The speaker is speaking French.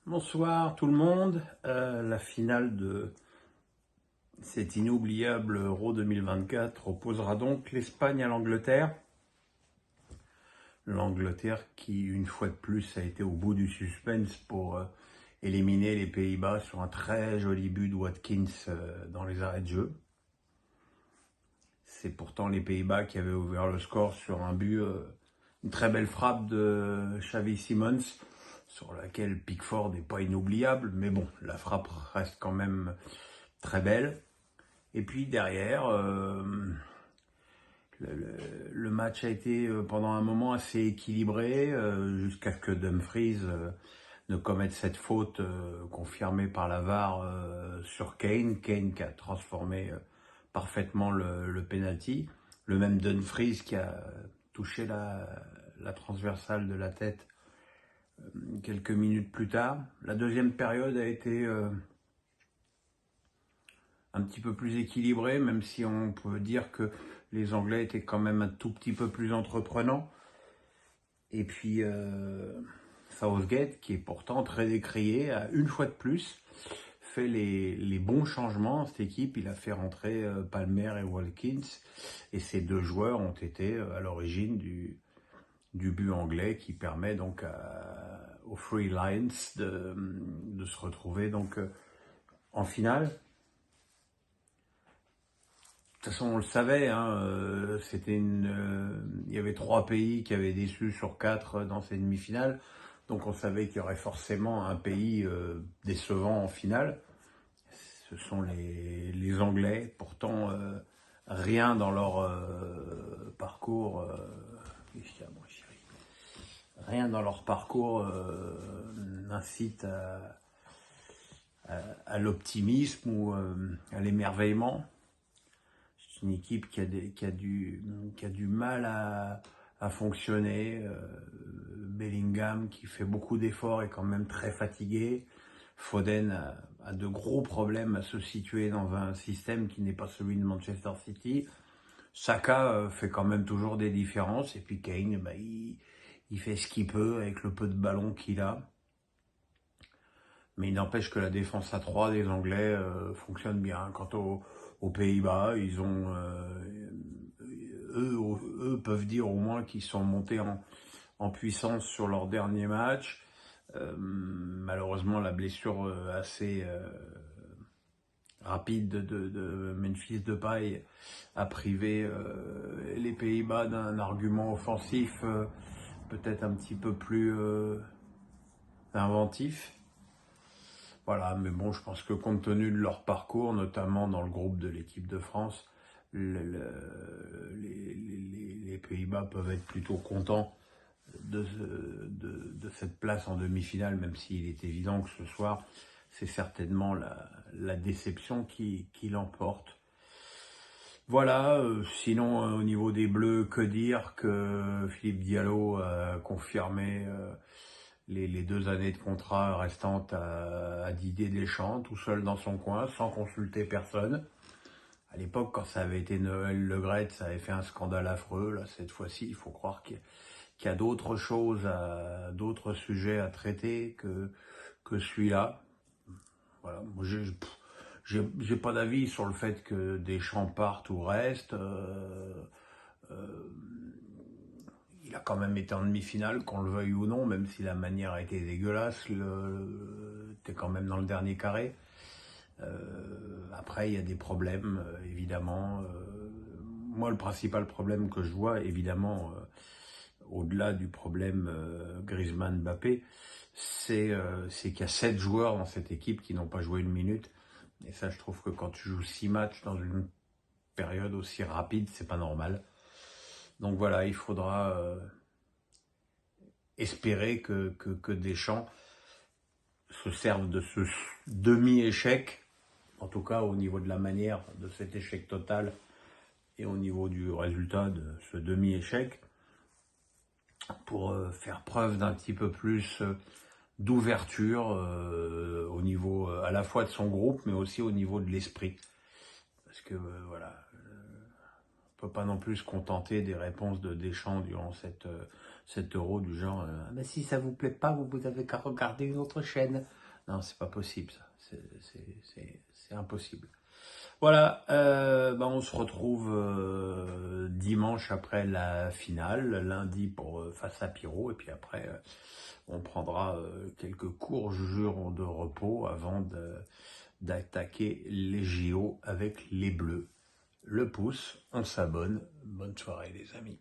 Bonsoir tout le monde. La finale de cet inoubliable Euro 2024 opposera donc l'Espagne à l'Angleterre. L'Angleterre qui, une fois de plus, a été au bout du suspense pour éliminer les Pays-Bas sur un très joli but de Watkins dans les arrêts de jeu. C'est pourtant les Pays-Bas qui avaient ouvert le score sur un but, une très belle frappe de Xavi Simons, sur laquelle Pickford n'est pas inoubliable, mais bon, la frappe reste quand même très belle. Et puis derrière, le match a été pendant un moment assez équilibré, jusqu'à ce que Dumfries ne commette cette faute confirmée par la VAR sur Kane. Kane qui a transformé parfaitement le penalty. Le même Dumfries qui a touché la transversale de la tête quelques minutes plus tard. La deuxième période a été un petit peu plus équilibrée, même si on peut dire que les Anglais étaient quand même un tout petit peu plus entreprenants. Et puis Southgate, qui est pourtant très décrié, a une fois de plus fait les bons changements. Cette équipe, il a fait rentrer Palmer et Watkins, et ces deux joueurs ont été à l'origine du but anglais qui permet donc aux Three Lions de se retrouver donc en finale. De toute façon, on le savait, hein, il y avait 3 pays qui avaient déçu sur 4 dans ces demi-finales, donc on savait qu'il y aurait forcément un pays décevant en finale. Ce sont les Anglais. Pourtant, rien dans leur parcours, rien dans leur parcours n'incite à l'optimisme ou à l'émerveillement. C'est une équipe qui a du mal à fonctionner. Bellingham, qui fait beaucoup d'efforts, est quand même très fatigué. Foden a de gros problèmes à se situer dans un système qui n'est pas celui de Manchester City. Saka fait quand même toujours des différences. Et puis Kane, il fait ce qu'il peut avec le peu de ballon qu'il a. Mais il n'empêche que la défense à 3 des Anglais fonctionne bien. Quant aux Pays-Bas, ils ont eux peuvent dire au moins qu'ils sont montés en puissance sur leur dernier match. Malheureusement, la blessure assez rapide de Memphis Depay a privé les Pays-Bas d'un argument offensif peut-être un petit peu plus inventif. Voilà, mais bon, je pense que compte tenu de leur parcours, notamment dans le groupe de l'équipe de France, les Pays-Bas peuvent être plutôt contents de cette place en demi-finale, même s'il est évident que ce soir, c'est certainement la déception qui l'emporte. Voilà, sinon au niveau des Bleus, que dire que Philippe Diallo a confirmé les 2 années de contrat restantes à Didier Deschamps, tout seul dans son coin, sans consulter personne. À l'époque, quand ça avait été Noël Le Graët, ça avait fait un scandale affreux. Là, cette fois-ci, il faut croire qu'il y a d'autres choses, d'autres sujets à traiter que celui-là. Voilà, moi, j'ai pas d'avis sur le fait que Deschamps parte ou reste. Il a quand même été en demi-finale, qu'on le veuille ou non, même si la manière a été dégueulasse. T'es quand même dans le dernier carré. Après, il y a des problèmes, évidemment. Moi, le principal problème que je vois, évidemment, au-delà du problème Griezmann-Mbappé, c'est qu'il y a 7 joueurs dans cette équipe qui n'ont pas joué une minute. Et ça, je trouve que quand tu joues 6 matchs dans une période aussi rapide, c'est pas normal. Donc voilà, il faudra espérer que Deschamps se serve de ce demi-échec, en tout cas au niveau de la manière de cet échec total et au niveau du résultat de ce demi-échec, pour faire preuve d'un petit peu plus d'ouverture au niveau à la fois de son groupe, mais aussi au niveau de l'esprit. Parce que voilà, on ne peut pas non plus se contenter des réponses de Deschamps durant 7 € du genre, mais si ça vous plaît pas, vous avez qu'à regarder une autre chaîne. Non, c'est pas possible ça, c'est impossible. Voilà, on se retrouve dimanche après la finale, lundi pour face à Pirot, et puis après on prendra quelques courts jours de repos avant d'attaquer les JO avec les Bleus. Le pouce, on s'abonne, bonne soirée les amis.